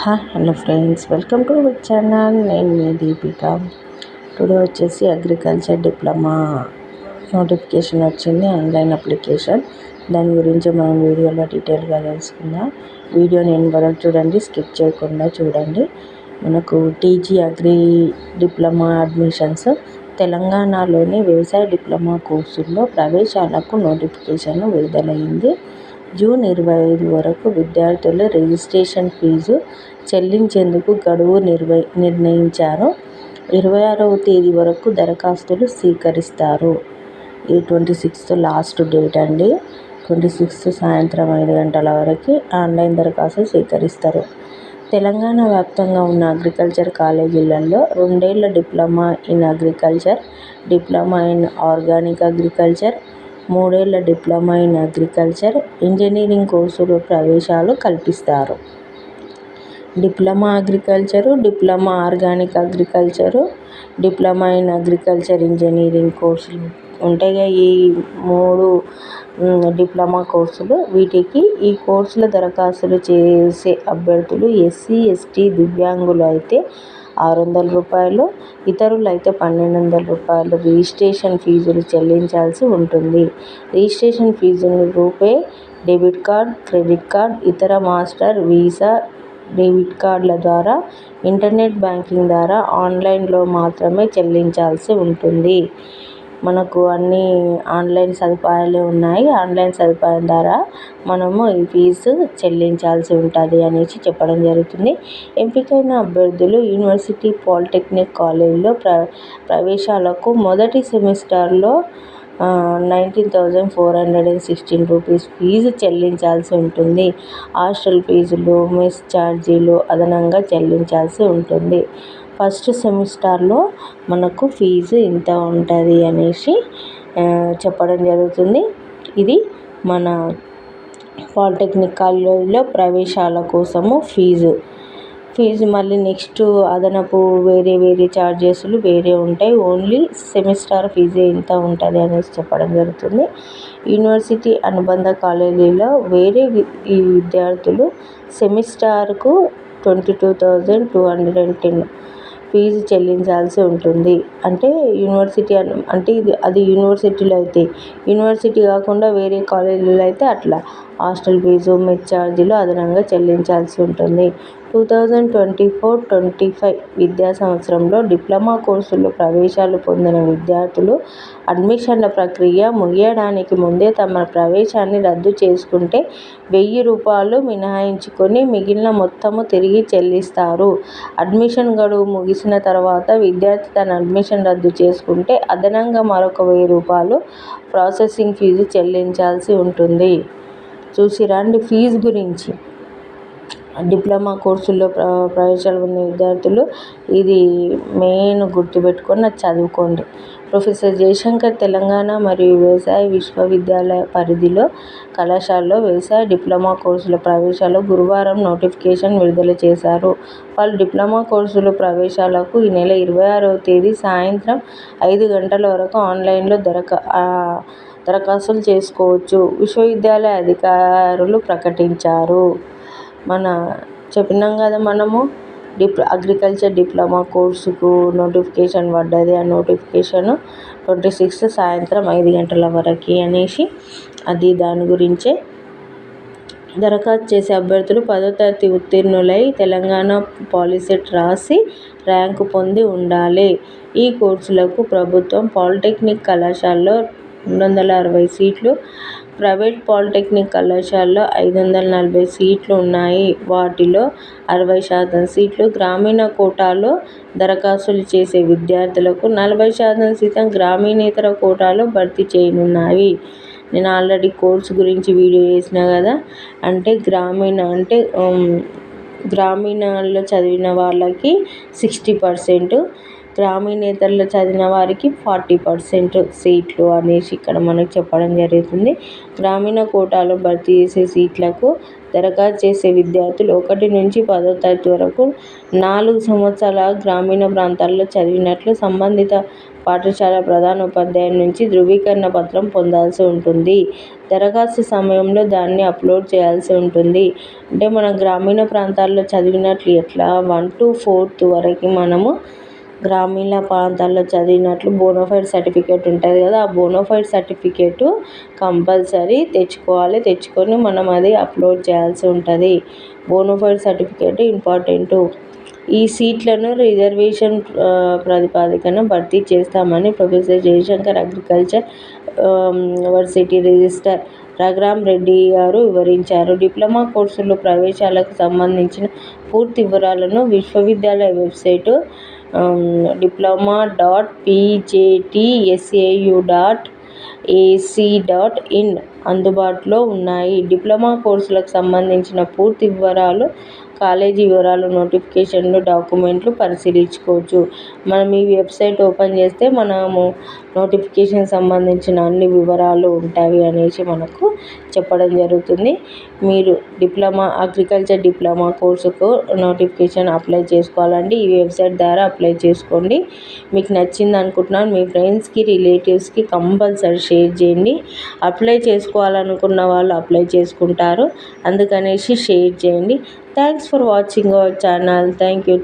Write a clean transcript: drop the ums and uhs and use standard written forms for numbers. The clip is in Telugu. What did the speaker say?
Hello friends, welcome to our channel. నేను మీ దీపిక. టుడే వచ్చేసి అగ్రికల్చర్ డిప్లొమా నోటిఫికేషన్ వచ్చింది, ఆన్లైన్ అప్లికేషన్. దాని గురించి మనం వీడియోలో డీటెయిల్గా తెలుసుకుందాం. వీడియోని వరకు చూడండి, స్కిప్ చేయకుండా చూడండి. మనకు టీజీ అగ్రి డిప్లొమా అడ్మిషన్స్ తెలంగాణలోని వ్యవసాయ డిప్లొమా కోర్సుల్లో ప్రవేశాలకు నోటిఫికేషన్ విడుదలైంది. జూన్ 25 వరకు విద్యార్థులు రిజిస్ట్రేషన్ ఫీజు చెల్లించేందుకు గడువు నిర్ణయించారు. 26వ తేదీ వరకు దరఖాస్తులు స్వీకరిస్తారు. ఈ 26th లాస్ట్ డేట్ అండి. 26th సాయంత్రం 5 గంటల వరకు ఆన్లైన్ దరఖాస్తులు స్వీకరిస్తారు. తెలంగాణ వ్యాప్తంగా ఉన్న అగ్రికల్చర్ కాలేజీలలో 2 ఏళ్ల diploma in agriculture, diploma in organic agriculture, 3 ఏళ్ల డిప్లొమా ఇన్ అగ్రికల్చర్, ఇంజనీరింగ్ కోర్సులు ప్రవేశాలు కల్పిస్తారు. Diploma agriculture, diploma organic agriculture, diploma in agriculture, engineering కోర్సులు ఉంటాయి. ఈ 3 డిప్లొమా కోర్సులు. వీటికి ఈ కోర్సుల దరఖాస్తులు చేసే అభ్యర్థులు ఎస్సీ, ఎస్టీ, దివ్యాంగులు అయితే రూ. 600, ఇతరులు అయితే రూ. 1,200 రిజిస్ట్రేషన్ ఫీజులు చెల్లించాల్సి ఉంటుంది. రిజిస్ట్రేషన్ ఫీజును RuPay debit card, credit card, ఇతర మాస్టర్, వీసా, డెబిట్ కార్డుల ద్వారా, ఇంటర్నెట్ బ్యాంకింగ్ ద్వారా ఆన్లైన్లో మాత్రమే చెల్లించాల్సి ఉంటుంది. మనకు అన్ని ఆన్లైన్ సదుపాయాలే ఉన్నాయి. ఆన్లైన్ సదుపాయం ద్వారా మనము ఈ ఫీజు చెల్లించాల్సి ఉంటుంది అనేసి చెప్పడం జరుగుతుంది. ఎంపికైన అభ్యర్థులు యూనివర్సిటీ, పాలిటెక్నిక్ కాలేజీలో ప్రవేశాలకు మొదటి సెమిస్టర్లో 19,416 రూపీస్ ఫీజు చెల్లించాల్సి ఉంటుంది. హాస్టల్ ఫీజులు, మెస్ ఛార్జీలు అదనంగా చెల్లించాల్సి ఉంటుంది. ఫస్ట్ సెమిస్టర్లో మనకు ఫీజు ఇంత ఉంటుంది అనేసి చెప్పడం జరుగుతుంది. ఇది మన పాలిటెక్నిక్ కాలేజీలో ప్రవేశాల కోసము ఫీజు మళ్ళీ నెక్స్ట్ అదనపు వేరే ఛార్జెస్లు వేరే ఉంటాయి. ఓన్లీ సెమిస్టర్ ఫీజే ఇంత ఉంటుంది అనేసి చెప్పడం జరుగుతుంది. యూనివర్సిటీ అనుబంధ కాలేజీలో ఈ విద్యార్థులు సెమిస్టర్కు 22,210 ఫీజు చెల్లించాల్సి ఉంటుంది. అంటే యూనివర్సిటీ అంటే అది యూనివర్సిటీలో అయితే, యూనివర్సిటీ కాకుండా వేరే కాలేజీలో అయితే అట్లా హాస్టల్ ఫీజు, మెస్ ఛార్జీలు అదనంగా చెల్లించాల్సి ఉంటుంది. 2024-25 విద్యా సంవత్సరంలో డిప్లొమా కోర్సుల్లో ప్రవేశాలు పొందిన విద్యార్థులు అడ్మిషన్ల ప్రక్రియ ముగియడానికి ముందే తమ ప్రవేశాన్ని రద్దు చేసుకుంటే రూ. 1,000 మినహాయించుకొని మిగిలిన మొత్తము తిరిగి చెల్లిస్తారు. అడ్మిషన్ గడువు ముగిసిన తర్వాత విద్యార్థి తన అడ్మిషన్ రద్దు చేసుకుంటే అదనంగా మరొక రూ. 1,000 ప్రాసెసింగ్ ఫీజు చెల్లించాల్సి ఉంటుంది. చూసిరండి ఫీజు గురించి. డిప్లొమా కోర్సుల్లో ప్రవేశాలు పొందిన విద్యార్థులు ఇది మెయిన్ గుర్తుపెట్టుకొని అది చదువుకోండి. ప్రొఫెసర్ జయశంకర్ తెలంగాణ మరియు వ్యవసాయ విశ్వవిద్యాలయ పరిధిలో కళాశాలలో వ్యవసాయ డిప్లొమా కోర్సుల ప్రవేశాలకు గురువారం నోటిఫికేషన్ విడుదల చేశారు. పలు డిప్లొమా కోర్సుల ప్రవేశాలకు ఈ నెల 26వ తేదీ సాయంత్రం 5 గంటల వరకు ఆన్లైన్లో దరఖాస్తులు చేసుకోవచ్చు. విశ్వవిద్యాలయ అధికారులు ప్రకటించారు. చెప్పినాం కదా మనము అగ్రికల్చర్ డిప్లొమా కోర్సుకు నోటిఫికేషన్ పడ్డది. ఆ నోటిఫికేషన్ 26 సాయంత్రం 5 గంటల వరకు అనేసి దాని గురించే. దరఖాస్తు చేసే అభ్యర్థులు 10వ తరగతి ఉత్తీర్ణులై తెలంగాణ పాలిసెట్ రాసి ర్యాంకు పొంది ఉండాలి. ఈ కోర్సులకు ప్రభుత్వం పాలిటెక్నిక్ కళాశాలలో 260 సీట్లు, ప్రైవేట్ పాలిటెక్నిక్ కళాశాలలో 540 సీట్లు ఉన్నాయి. వాటిలో 60% సీట్లు గ్రామీణ కోటాలో దరఖాస్తులు చేసే విద్యార్థులకు, 40% సీతం గ్రామీణేతర కోటాలో భర్తీ చేయనున్నాయి. నేను ఆల్రెడీ కోర్సు గురించి వీడియో చేసిన కదా. అంటే గ్రామీణలో చదివిన వాళ్ళకి 60%, గ్రామీణేతరలో చదివిన వారికి 40% సీట్లు అనేసి ఇక్కడ మనకు చెప్పడం జరుగుతుంది. గ్రామీణ కోటాలో భర్తీ చేసే సీట్లకు దరఖాస్తు చేసే విద్యార్థులు 1 నుంచి 10వ తరగతి వరకు 4 సంవత్సరాల గ్రామీణ ప్రాంతాల్లో చదివినట్లు సంబంధిత పాఠశాల ప్రధానోపాధ్యాయుని నుంచి ధృవీకరణ పత్రం పొందాల్సి ఉంటుంది. దరఖాస్తు సమయంలో దాన్ని అప్లోడ్ చేయాల్సి ఉంటుంది. అంటే మన గ్రామీణ ప్రాంతాల్లో చదివినట్లు ఎట్లా 1 to 4th వరకు మనము గ్రామీణ ప్రాంతాల్లో చదివినట్లు బోనోఫైడ్ సర్టిఫికేట్ ఉంటుంది కదా, ఆ బోనోఫైడ్ సర్టిఫికేటు కంపల్సరీ తెచ్చుకోవాలి. తెచ్చుకొని మనం అది అప్లోడ్ చేయాల్సి ఉంటుంది. Bonafide certificate important. ఈ సీట్లను రిజర్వేషన్ ప్రాతిపదికన భర్తీ చేస్తామని professor Jayashankar agriculture university registrar Raghuram Reddy గారు వివరించారు. డిప్లొమా కోర్సుల్లో ప్రవేశాలకు సంబంధించిన పూర్తి వివరాలను విశ్వవిద్యాలయ వెబ్సైటు diploma.pjtsau.ac.in అందుబాటులో ఉన్నాయి. డిప్లొమా కోర్సులకు సంబంధించిన పూర్తి వివరాలు, కాలేజీ వివరాలు, నోటిఫికేషన్లు, డాక్యుమెంట్లు పరిశీలించుకోవచ్చు. మనం ఈ వెబ్సైట్ ఓపెన్ చేస్తే మనము నోటిఫికేషన్ సంబంధించిన అన్ని వివరాలు ఉంటాయి అనేసి మనకు చెప్పడం జరుగుతుంది. మీరు అగ్రికల్చర్ డిప్లొమా కోర్సుకు నోటిఫికేషన్ అప్లై చేసుకోవాలండి. ఈ వెబ్సైట్ ద్వారా అప్లై చేసుకోండి. మీకు నచ్చింది అనుకుంటున్నాను. మీ ఫ్రెండ్స్కి, రిలేటివ్స్కి కంపల్సరీ షేర్ చేయండి. అప్లై చేసుకోవాలనుకున్న వాళ్ళు అప్లై చేసుకుంటారు, అందుకనేసి షేర్ చేయండి. Thanks for watching our channel. Thank you.